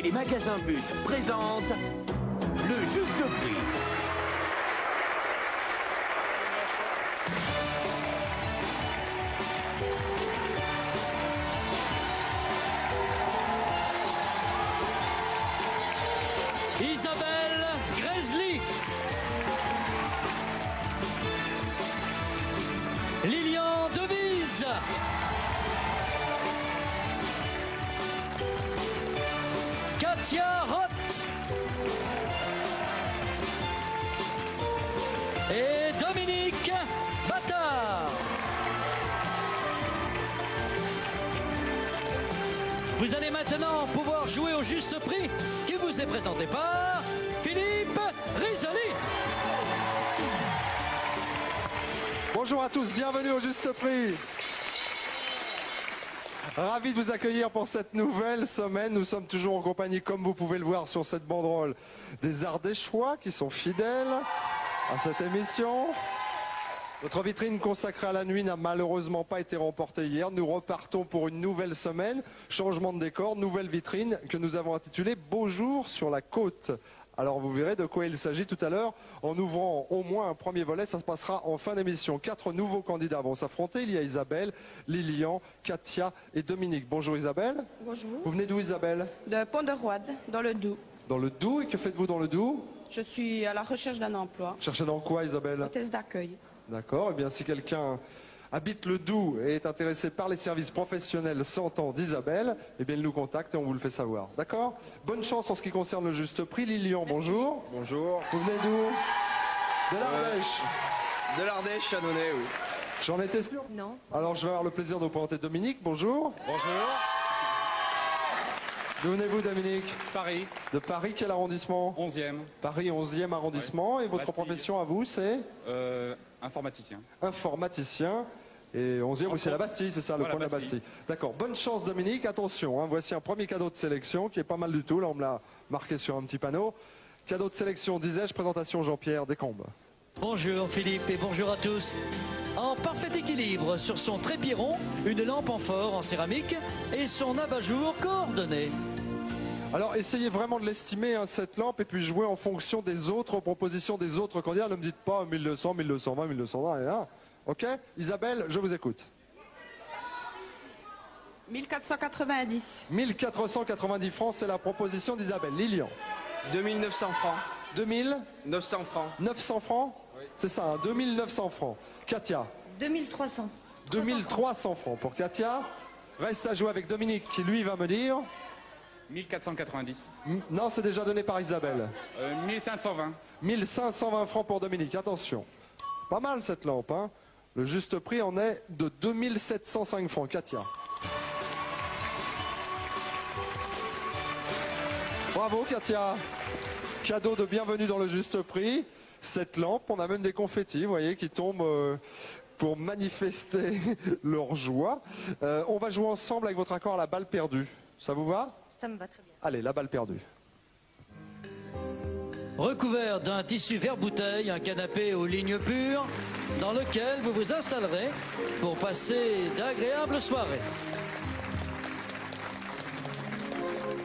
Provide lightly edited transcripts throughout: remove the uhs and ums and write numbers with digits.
et Magasin But présente le Juste Prix. Isabelle Grezli, Lilian Devise, Katia Roth et Dominique Battard. Vous allez maintenant pouvoir jouer au Juste Prix qui vous est présenté par Philippe Risoli. Bonjour à tous, bienvenue au Juste Prix. Ravi de vous accueillir pour cette nouvelle semaine. Nous sommes toujours en compagnie, comme vous pouvez le voir sur cette banderole, des Ardéchois qui sont fidèles à cette émission. Notre vitrine consacrée à la nuit n'a malheureusement pas été remportée hier. Nous repartons pour une nouvelle semaine. Changement de décor, nouvelle vitrine que nous avons intitulée « Beau jour sur la côte ». Alors vous verrez de quoi il s'agit tout à l'heure en ouvrant au moins un premier volet. Ça se passera en fin d'émission. 4 nouveaux candidats vont s'affronter. Il y a Isabelle, Lilian, Katia et Dominique. Bonjour Isabelle. Bonjour. Vous venez d'où Isabelle? De Pont-de-Roide, dans le Doubs. Dans le Doubs. Et que faites-vous dans le Doubs? Je suis à la recherche d'un emploi. Cherchez dans quoi Isabelle? Hôtesse d'accueil. D'accord. Eh bien si quelqu'un habite le Doubs et est intéressé par les services professionnels 100 ans d'Isabelle, eh bien il nous contacte et on vous le fait savoir. D'accord? Bonne chance en ce qui concerne le Juste Prix. Lilian, bonjour. Bonjour. Vous venez d'où? De l'Ardèche. De l'Ardèche, Channonay, oui. J'en étais sûr. Non. Alors je vais avoir le plaisir de vous présenter Dominique. Bonjour. Bonjour. D'où venez-vous Dominique? Paris, De Paris, quel arrondissement? 11e, Paris 11e arrondissement. Et votre Bastille. profession à vous c'est? informaticien. Informaticien. Et 11e, oui, c'est la Bastille, c'est ça, le Voilà, coin de la Bastille. Bastille. D'accord, bonne chance Dominique, attention, hein, voici un premier cadeau de sélection qui est pas mal du tout, là on me l'a marqué sur un petit panneau. Cadeau de sélection, disais-je, présentation Jean-Pierre Descombes. Bonjour Philippe et bonjour à tous. En parfait équilibre sur son trépied rond, une lampe amphore en céramique et son abat-jour coordonné. Alors essayez vraiment de l'estimer, hein, cette lampe, et puis jouez en fonction des autres propositions des autres candidats. Ne me dites pas 1200, 1220, 1220, et hein. Ok? Isabelle, je vous écoute. 1490. 1490 francs, c'est la proposition d'Isabelle. Lilian, 2900 francs. 2900 900 francs. francs? C'est ça, hein, 2900 francs. Katia, 2300. 2300 francs pour Katia. Reste à jouer avec Dominique qui lui va me dire... 1490. Non, c'est déjà donné par Isabelle. 1520. 1520 francs pour Dominique, attention. Pas mal cette lampe, hein. Le juste prix en est de 2705 francs. Katia. Bravo Katia. Cadeau de bienvenue dans le juste prix. Cette lampe, on a même des confettis, vous voyez, qui tombent pour manifester leur joie. On va jouer ensemble avec votre accord à la balle perdue. Ça vous va? Ça me va très bien. Allez, la balle perdue. Recouvert d'un tissu vert-bouteille, un canapé aux lignes pures, dans lequel vous vous installerez pour passer d'agréables soirées.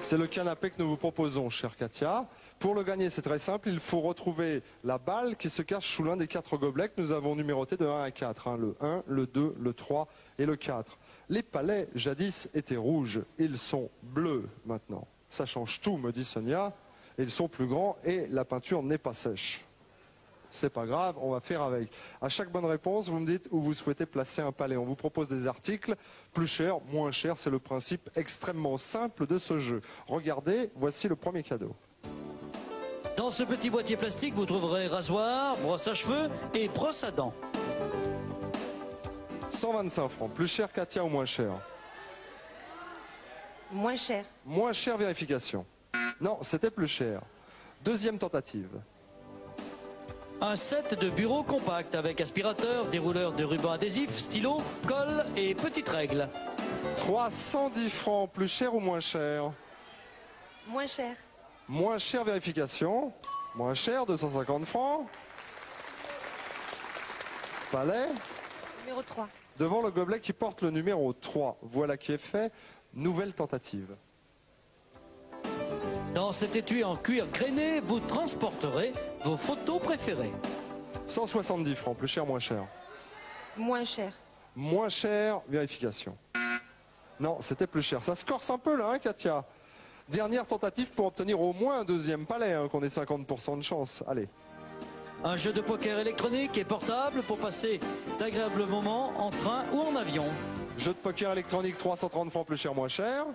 C'est le canapé que nous vous proposons, chère Katia. Pour le gagner, c'est très simple. Il faut retrouver la balle qui se cache sous l'un des 4 gobelets que nous avons numérotés de 1 à 4. Hein, le 1, le 2, le 3 et le 4. Les palets, jadis, étaient rouges. Ils sont bleus maintenant. Ça change tout, me dit Sonia. Ils sont plus grands et la peinture n'est pas sèche. C'est pas grave, on va faire avec. À chaque bonne réponse, vous me dites où vous souhaitez placer un palais. On vous propose des articles plus chers, moins chers. C'est le principe extrêmement simple de ce jeu. Regardez, voici le premier cadeau. Dans ce petit boîtier plastique, vous trouverez rasoir, brosse à cheveux et brosse à dents. 125 francs. Plus cher Katia ou moins cher? Moins cher. Moins cher, vérification. Non, c'était plus cher. Deuxième tentative. Un set de bureau compact avec aspirateur, dérouleur de ruban adhésif, stylo, colle et petites règles. 310 francs. Plus cher ou moins cher? Moins cher. Moins cher, vérification. Moins cher, 250 francs. Palais. Numéro 3. Devant le gobelet qui porte le numéro 3. Voilà qui est fait. Nouvelle tentative. Dans cet étui en cuir grainé, vous transporterez vos photos préférées. 170 francs, plus cher, moins cher. Moins cher. Moins cher, vérification. Non, c'était plus cher. Ça se corse un peu là, hein, Katia? Dernière tentative pour obtenir au moins un deuxième palais, hein, qu'on ait 50% de chance. Allez. Un jeu de poker électronique et portable pour passer d'agréables moments en train ou en avion. Jeu de poker électronique, 330 francs, plus cher, moins cher.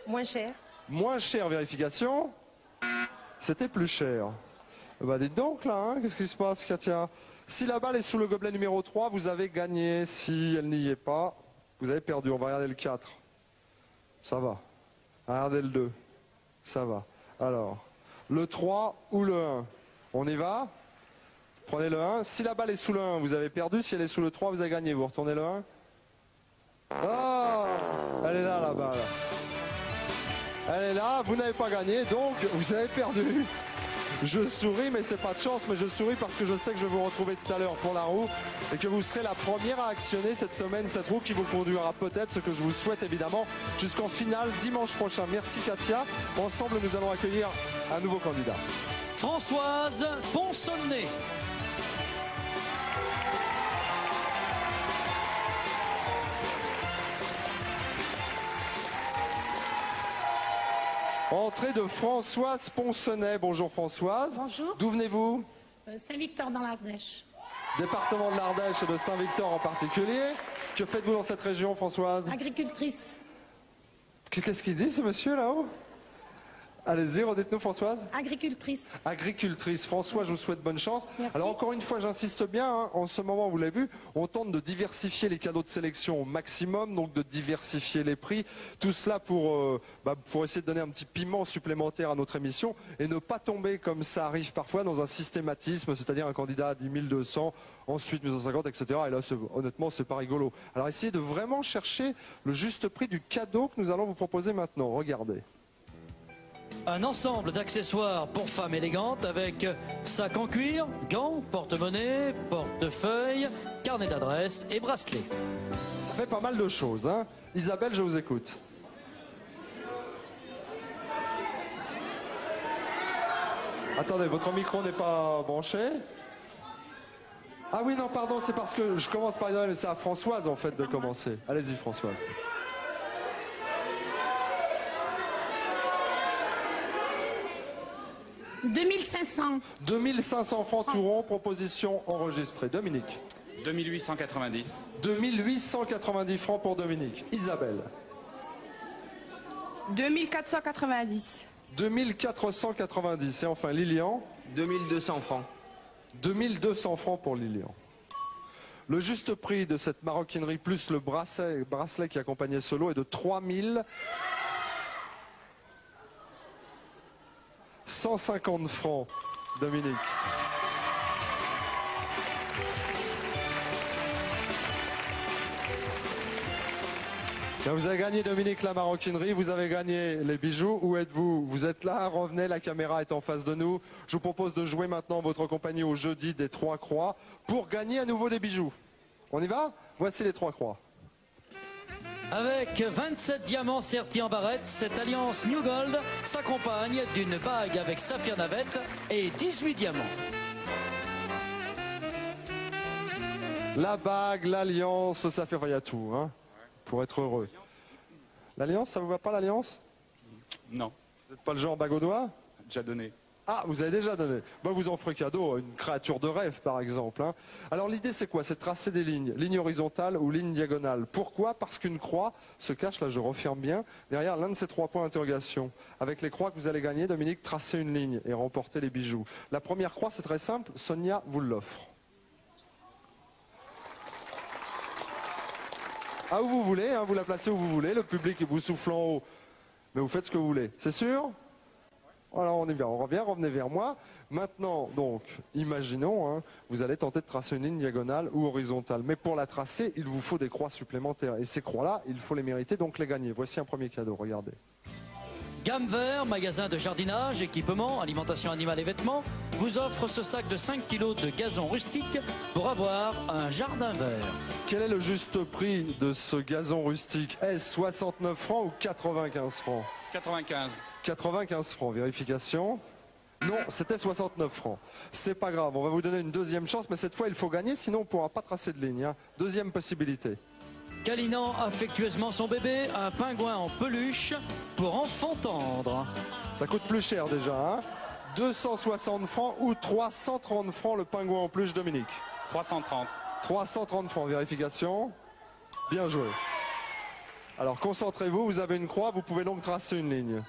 Moins cher. Moins cher, vérification. C'était plus cher. Bah dites donc là, hein, qu'est-ce qui se passe, Katia? Si la balle est sous le gobelet numéro 3, vous avez gagné. Si elle n'y est pas, vous avez perdu. On va regarder le 4. Ça va. Regardez le 2. Ça va. Alors, le 3 ou le 1? On y va? Prenez le 1. Si la balle est sous le 1, vous avez perdu. Si elle est sous le 3, vous avez gagné. Vous retournez le 1. Ah, elle est là, la balle. Elle est là. Vous n'avez pas gagné, donc vous avez perdu. Je souris, mais c'est pas de chance, mais je souris parce que je sais que je vais vous retrouver tout à l'heure pour la roue et que vous serez la première à actionner cette semaine, cette roue qui vous conduira peut-être, ce que je vous souhaite évidemment, jusqu'en finale dimanche prochain. Merci Katia. Ensemble, nous allons accueillir un nouveau candidat. Françoise Ponsonnet. Entrée de Françoise Ponsonnet. Bonjour Françoise. Bonjour. D'où venez-vous? Saint-Victor dans l'Ardèche. Département de l'Ardèche et de Saint-Victor en particulier. Que faites-vous dans cette région, Françoise? Agricultrice. Qu'est-ce qu'il dit ce monsieur là-haut? Allez-y, redites-nous Françoise. Agricultrice. Agricultrice. François, je vous souhaite bonne chance. Merci. Alors encore une fois, j'insiste bien, hein, en ce moment, vous l'avez vu, on tente de diversifier les cadeaux de sélection au maximum, donc de diversifier les prix. Tout cela pour essayer de donner un petit piment supplémentaire à notre émission et ne pas tomber, comme ça arrive parfois, dans un systématisme, c'est-à-dire un candidat à 10 200, ensuite 1150, etc. Et là, honnêtement, c'est pas rigolo. Alors essayez de vraiment chercher le juste prix du cadeau que nous allons vous proposer maintenant. Regardez. Un ensemble d'accessoires pour femmes élégantes avec sac en cuir, gants, porte-monnaie, portefeuille, carnet d'adresse et bracelet. Ça fait pas mal de choses, hein. Isabelle, je vous écoute. Attendez, votre micro n'est pas branché? Ah oui, non, pardon, c'est parce que je commence par Isabelle, c'est à Françoise en fait de commencer. Allez-y Françoise. 2500. 2500 francs tout rond, proposition enregistrée. Dominique. 2890. 2890 francs pour Dominique. Isabelle. 2490. 2490. Et enfin Lilian. 2200 francs. 2200 francs pour Lilian. Le juste prix de cette maroquinerie plus le bracelet qui accompagnait ce lot est de 3150 francs, Dominique. Là, vous avez gagné, Dominique, la maroquinerie, vous avez gagné les bijoux. Où êtes-vous? Vous êtes là, revenez, la caméra est en face de nous. Je vous propose de jouer maintenant votre compagnie au jeudi des 3 croix pour gagner à nouveau des bijoux. On y va? Voici les 3 croix. Avec 27 diamants sertis en barrette, cette alliance New Gold s'accompagne d'une bague avec saphir navette et 18 diamants. La bague, l'alliance, le saphir, il y a tout, hein, pour être heureux. L'alliance, ça vous va pas l'alliance? Non, Vous n'êtes pas le genre bague au doigt? déjà donné. Ah, vous avez déjà donné. Bah, vous en ferez cadeau, une créature de rêve par exemple, hein. Alors l'idée c'est quoi? C'est de tracer des lignes, ligne horizontale ou ligne diagonale. Pourquoi? Parce qu'une croix se cache, là je referme bien, derrière l'un de ces 3 points d'interrogation. Avec les croix que vous allez gagner, Dominique, tracez une ligne et remportez les bijoux. La première croix c'est très simple, Sonia vous l'offre. Ah, où vous voulez, hein, vous la placez où vous voulez, le public vous souffle en haut, mais vous faites ce que vous voulez. C'est sûr? Voilà, on est bien, on revient, revenez vers moi. Maintenant, donc, imaginons, hein, vous allez tenter de tracer une ligne diagonale ou horizontale. Mais pour la tracer, il vous faut des croix supplémentaires. Et ces croix-là, il faut les mériter, donc les gagner. Voici un premier cadeau, regardez. Gamme Vert, magasin de jardinage, équipement, alimentation animale et vêtements, vous offre ce sac de 5 kg de gazon rustique pour avoir un jardin vert. Quel est le juste prix de ce gazon rustique? Est-ce 69 francs ou 95 francs? 95. 95 francs, vérification. Non, c'était 69 francs. C'est pas grave, on va vous donner une deuxième chance, mais cette fois il faut gagner, sinon on ne pourra pas tracer de ligne, hein. Deuxième possibilité. Câlinant affectueusement son bébé, un pingouin en peluche pour enfant tendre. Ça coûte plus cher déjà, hein. 260 francs ou 330 francs le pingouin en peluche, Dominique? 330. 330 francs, vérification. Bien joué. Alors concentrez-vous, vous avez une croix, vous pouvez donc tracer une ligne.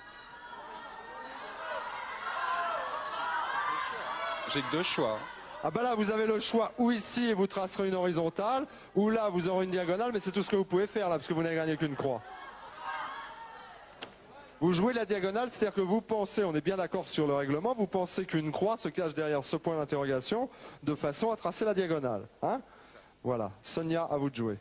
J'ai que deux choix. Ah bah là vous avez le choix ou ici et vous tracerez une horizontale, ou là vous aurez une diagonale, mais c'est tout ce que vous pouvez faire là parce que vous n'avez gagné qu'une croix. Vous jouez la diagonale, c'est-à-dire que vous pensez, on est bien d'accord sur le règlement, vous pensez qu'une croix se cache derrière ce point d'interrogation de façon à tracer la diagonale, hein? Voilà, Sonia, à vous de jouer.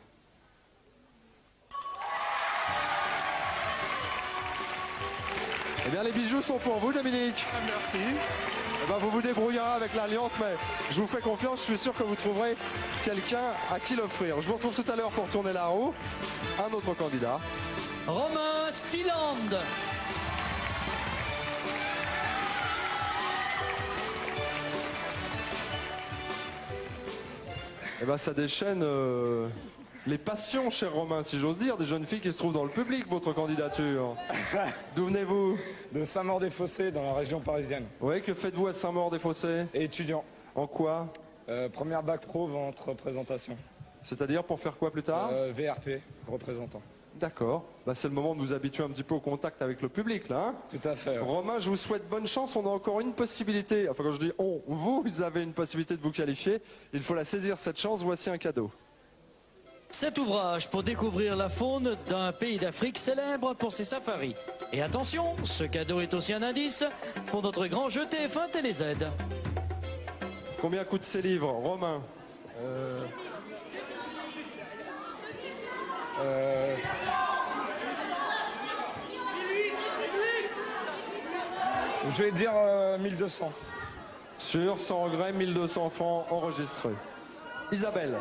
Eh bien les bijoux sont pour vous, Dominique. Merci. Eh ben, vous vous débrouillerez avec l'Alliance, mais je vous fais confiance, je suis sûr que vous trouverez quelqu'un à qui l'offrir. Je vous retrouve tout à l'heure pour tourner la roue. Un autre candidat. Romain Stilland. Eh ben, ça déchaîne les passions, cher Romain, si j'ose dire, des jeunes filles qui se trouvent dans le public, votre candidature. D'où venez-vous? De Saint-Maur-des-Fossés, dans la région parisienne. Oui, que faites-vous à Saint-Maur-des-Fossés? Et étudiant. En quoi? Première bac pro, vente représentation. C'est-à-dire pour faire quoi plus tard? VRP, représentant. D'accord. Bah, c'est le moment de vous habituer un petit peu au contact avec le public, là. Hein. Tout à fait. Romain, je vous souhaite bonne chance. On a encore une possibilité. Enfin, quand je dis on, vous avez une possibilité de vous qualifier. Il faut la saisir, cette chance. Voici un cadeau. Cet ouvrage pour découvrir la faune d'un pays d'Afrique célèbre pour ses safaris. Et attention, ce cadeau est aussi un indice pour notre grand jeu TF1 TéléZ. Combien coûtent ces livres, Romain? Je vais dire 1200. Sur, sans regret, 1200 francs enregistrés. Isabelle?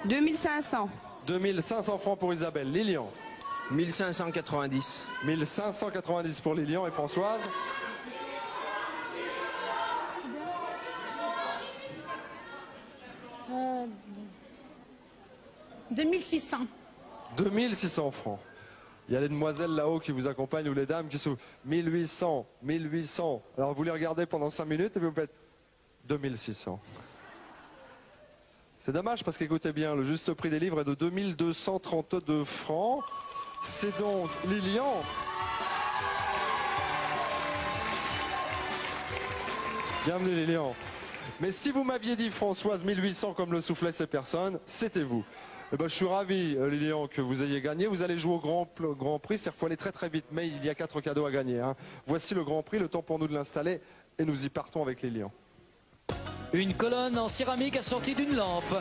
2500. 2500 francs pour Isabelle. Lilian? 1590. 1590 pour Lilian et Françoise? 2600. 2600 francs. Il y a les demoiselles là-haut qui vous accompagnent ou les dames qui sont 1800, 1800. Alors vous les regardez pendant 5 minutes et vous faites 2600. C'est dommage parce qu'écoutez bien, le juste prix des livres est de 2232 francs. C'est donc Lilian. Bienvenue Lilian. Mais si vous m'aviez dit Françoise 1800 comme le soufflaient ces personnes, c'était vous. Eh ben, je suis ravi, Lilian, que vous ayez gagné. Vous allez jouer au grand prix, c'est-à-dire qu'il faut aller très très vite, mais il y a 4 cadeaux à gagner. Hein. Voici le grand prix, le temps pour nous de l'installer, et nous y partons avec Lilian. Une colonne en céramique assortie d'une lampe.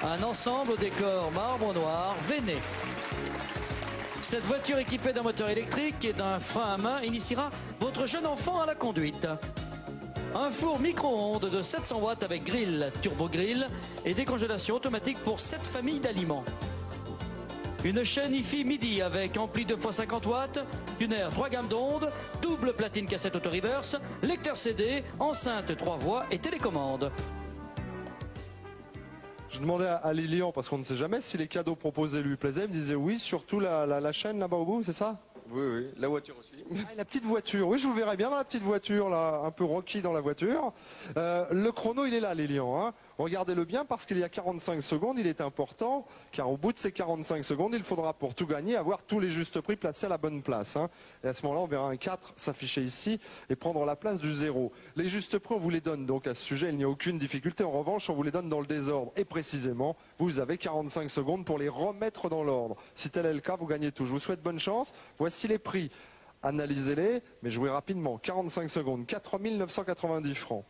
Un ensemble au décor marbre noir veiné. Cette voiture équipée d'un moteur électrique et d'un frein à main initiera votre jeune enfant à la conduite. Un four micro-ondes de 700 watts avec grill, turbo-grill et décongélation automatique pour 7 familles d'aliments. Une chaîne hi-fi MIDI avec ampli 2x50 watts, tuner 3 gammes d'ondes, double platine cassette auto-reverse, lecteur CD, enceinte 3 voix et télécommande. Je demandais à Lilian, parce qu'on ne sait jamais si les cadeaux proposés lui plaisaient, il me disait oui, surtout la chaîne là-bas au bout, c'est ça? Oui, oui, la voiture aussi. Ah, la petite voiture, oui, je vous verrai bien dans la petite voiture, là, un peu rocky dans la voiture. Le chrono, il est là, Lilian. Hein. Regardez-le bien, parce qu'il y a 45 secondes, il est important, car au bout de ces 45 secondes, il faudra, pour tout gagner, avoir tous les justes prix placés à la bonne place. Hein. Et à ce moment-là, on verra un 4 s'afficher ici et prendre la place du 0. Les justes prix, on vous les donne, donc à ce sujet, il n'y a aucune difficulté. En revanche, on vous les donne dans le désordre. Et précisément, vous avez 45 secondes pour les remettre dans l'ordre. Si tel est le cas, vous gagnez tout. Je vous souhaite bonne chance. Voici les prix. Analysez-les, mais jouez rapidement. 45 secondes, 4 990 francs.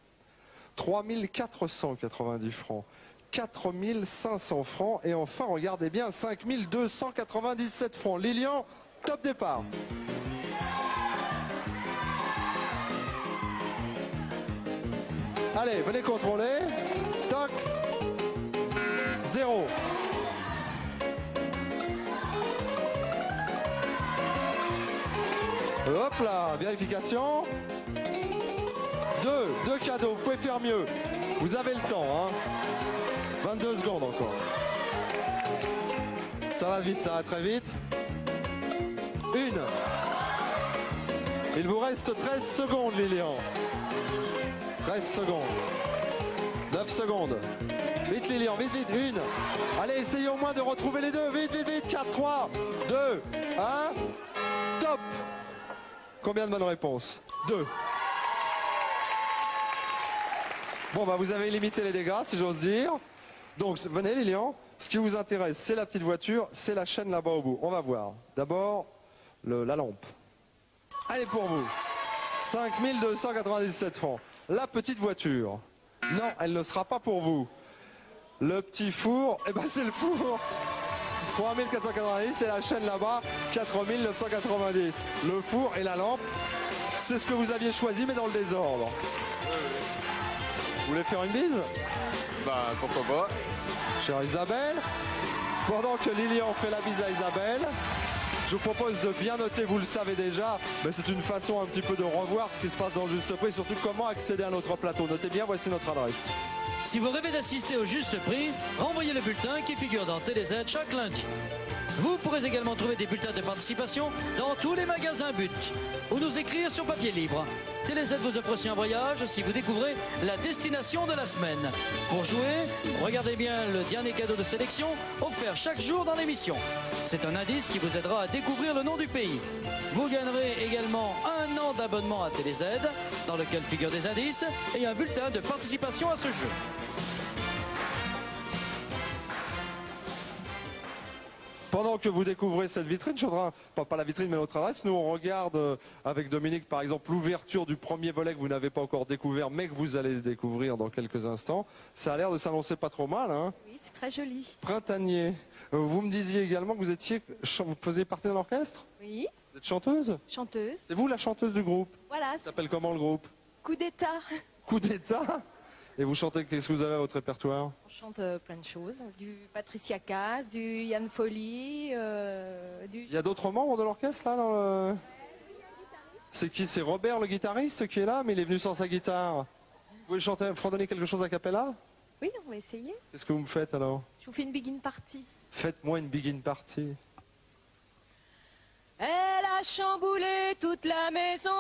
3 490 francs. 4 500 francs. Et enfin, regardez bien, 5 297 francs. Lilian, Top départ. Allez, venez contrôler. Toc. 0. Hop là, vérification. 2 cadeaux, vous pouvez faire mieux. Vous avez le temps, hein. 22 secondes encore. Ça va vite, ça va très vite. 1. Il vous reste 13 secondes, Lilian. 13 secondes. 9 secondes. Vite, Lilian, vite, vite. 1. Allez, essayez au moins de retrouver les deux. Vite, vite, vite. 4, 3, 2, 1. Top. Combien de bonnes réponses? 2. Bon, bah, vous avez limité les dégâts, si j'ose dire. Donc, venez, Lilian. Ce qui vous intéresse, c'est la petite voiture, c'est la chaîne là-bas au bout. On va voir. D'abord, la lampe. Allez, pour vous. 5 297 francs. La petite voiture. Non, elle ne sera pas pour vous. Le petit four, eh ben, c'est le four. 3 490, c'est la chaîne là-bas. 4 990. Le four et la lampe, c'est ce que vous aviez choisi, mais dans le désordre. Vous voulez faire une bise? Bah, pourquoi pas. Chère Isabelle, pendant que Lilian fait la bise à Isabelle, je vous propose de bien noter, vous le savez déjà, mais c'est une façon un petit peu de revoir ce qui se passe dans le Juste Prix, surtout comment accéder à notre plateau. Notez bien, voici notre adresse. Si vous rêvez d'assister au Juste Prix, renvoyez le bulletin qui figure dans TéléZ chaque lundi. Vous pourrez également trouver des bulletins de participation dans tous les magasins But ou nous écrire sur papier libre. TéléZ vous offre aussi un voyage si vous découvrez la destination de la semaine. Pour jouer, regardez bien le dernier cadeau de sélection offert chaque jour dans l'émission. C'est un indice qui vous aidera à découvrir le nom du pays. Vous gagnerez également 1 an d'abonnement à TéléZ dans lequel figurent des indices et un bulletin de participation à ce jeu. Pendant que vous découvrez cette vitrine, je voudrais, pas la vitrine mais notre adresse, nous on regarde avec Dominique par exemple l'ouverture du premier volet que vous n'avez pas encore découvert mais que vous allez découvrir dans quelques instants. Ça a l'air de s'annoncer pas trop mal, hein? Oui, c'est très joli. Printanier. Vous me disiez également que vous faisiez partie d'un orchestre? Oui, Vous êtes chanteuse? chanteuse. C'est vous la chanteuse du groupe? Voilà, Ça s'appelle comment le groupe? coup d'état. Coup d'état? Et vous chantez, qu'est-ce que vous avez à votre répertoire? On chante plein de choses, du Patricia Cass, du Yann Folly, Il y a d'autres membres de l'orchestre là dans le... C'est qui? C'est Robert le guitariste qui est là, mais il est venu sans sa guitare. Vous pouvez chanter, fredonner quelque chose a cappella? Oui, on va essayer. Qu'est-ce que vous me faites alors? Je vous fais une begin party. Faites-moi une begin party. Elle a chamboulé toute la maison,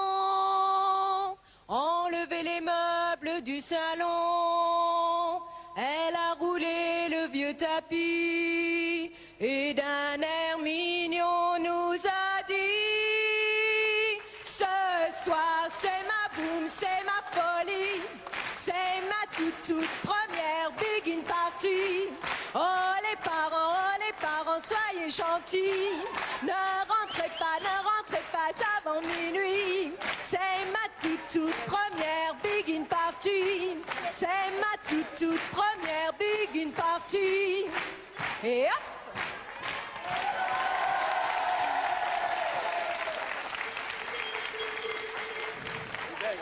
enlevé les meubles du salon. Elle a roulé le vieux tapis et d'un air mignon nous a dit: ce soir c'est ma boum, c'est ma folie, c'est ma toute première begin party. Oh les parents, soyez gentils, ne rentrez pas avant minuit. C'est ma toute première begin party, c'est ma toute première begin party. Et hop!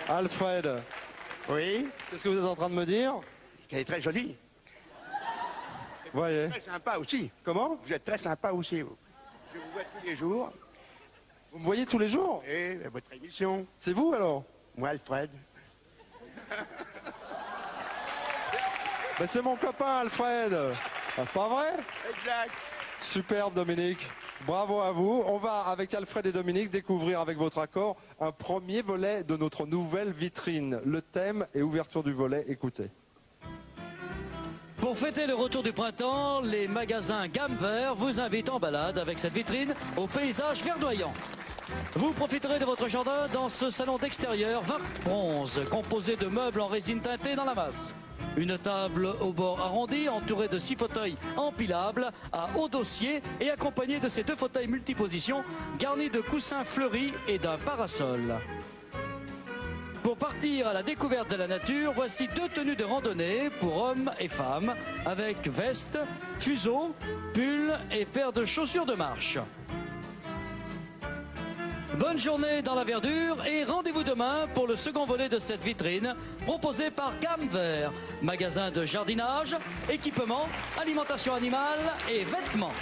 Alfred, Oui, qu'est-ce que vous êtes en train de me dire? elle est très jolie. Voyez. Très sympa aussi. Comment? Vous êtes très sympa aussi, vous. Je vous vois tous les jours. Vous me voyez tous les jours? Et votre émission. C'est vous alors? Moi, Alfred. Ben, c'est mon copain Alfred. Ah, pas vrai? Exact. Superbe Dominique. Bravo à vous. On va avec Alfred et Dominique découvrir avec votre accord un premier volet de notre nouvelle vitrine. Le thème et ouverture du volet, écoutez. Pour fêter le retour du printemps, les magasins Gamme Vert vous invitent en balade avec cette vitrine au paysage verdoyant. Vous profiterez de votre jardin dans ce salon d'extérieur 20 bronze, composé de meubles en résine teintée dans la masse. Une table au bord arrondi entourée de 6 fauteuils empilables à haut dossier et accompagnée de ces 2 fauteuils multipositions garnis de coussins fleuris et d'un parasol. Pour partir à la découverte de la nature, voici 2 tenues de randonnée pour hommes et femmes avec veste, fuseau, pull et paire de chaussures de marche. Bonne journée dans la verdure et rendez-vous demain pour le second volet de cette vitrine proposée par Gamme Vert, magasin de jardinage, équipement, alimentation animale et vêtements.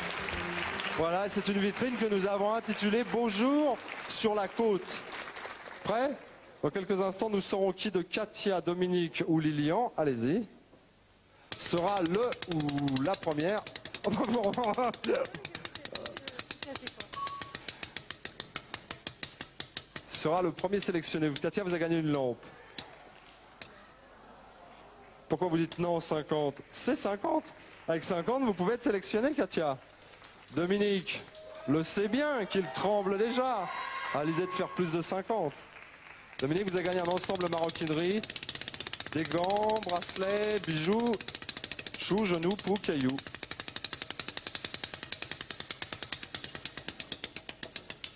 Voilà, c'est une vitrine que nous avons intitulée « Bonjour sur la côte ». Prêt? Dans quelques instants, nous saurons qui de Katia, Dominique ou Lilian, allez-y, sera le ou la première. Sera le premier sélectionné. Katia, vous avez gagné une lampe. Pourquoi vous dites non, 50? C'est 50. Avec 50, vous pouvez être sélectionné, Katia. Dominique le sait bien qu'il tremble déjà à l'idée de faire plus de 50. Dominique, vous avez gagné un ensemble maroquinerie, des gants, bracelets, bijoux, choux, genoux, poux, cailloux.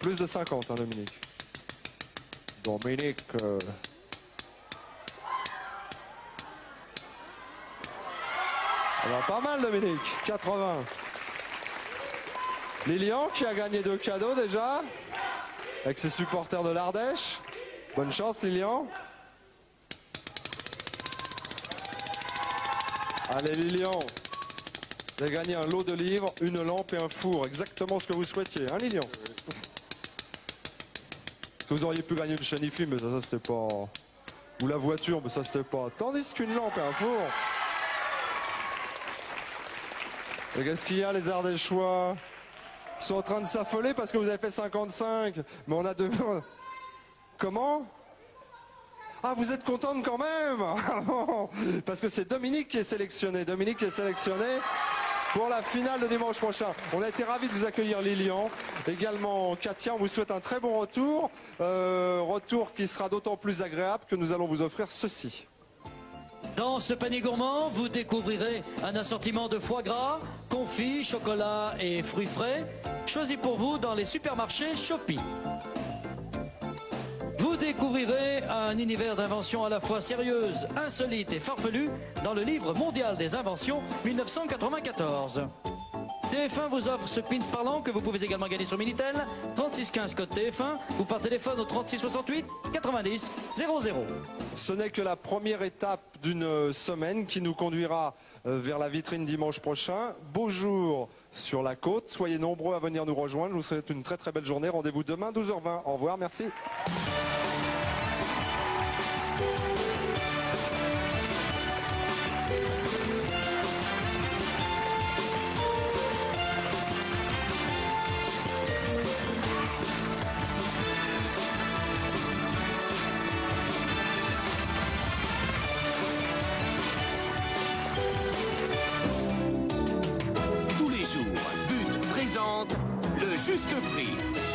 Plus de 50, hein, Dominique. Dominique. Alors, pas mal, Dominique. 80. Lilian, qui a gagné 2 cadeaux déjà, avec ses supporters de l'Ardèche. Bonne chance, Lilian. Allez, Lilian. Vous avez gagné un lot de livres, une lampe et un four. Exactement ce que vous souhaitiez, hein, Lilian? Vous auriez pu gagner une chaîne IFI, mais ça c'était pas... Ou la voiture, mais ça c'était pas... Tandis qu'une lampe et un four... Et qu'est-ce qu'il y a, les Ardéchois? Ils sont en train de s'affoler parce que vous avez fait 55. Mais on a deux... Comment? Ah, vous êtes contente quand même? Parce que c'est Dominique qui est sélectionné. Dominique qui est sélectionné pour la finale de dimanche prochain. On a été ravis de vous accueillir, Lilian. Également, Katia, on vous souhaite un très bon retour. Retour qui sera d'autant plus agréable que nous allons vous offrir ceci. Dans ce panier gourmand, vous découvrirez un assortiment de foie gras, confits, chocolat et fruits frais, choisis pour vous dans les supermarchés Shopee. Vous découvrirez un univers d'inventions à la fois sérieuses, insolites et farfelues dans le livre mondial des inventions 1994. TF1 vous offre ce pins parlant que vous pouvez également gagner sur Minitel, 3615 code TF1 ou par téléphone au 36 68 90 00. Ce n'est que la première étape d'une semaine qui nous conduira vers la vitrine dimanche prochain. Beau jour sur la côte, soyez nombreux à venir nous rejoindre. Je vous souhaite une très très belle journée. Rendez-vous demain 12h20. Au revoir, merci. Tous les jours, But présente le juste prix.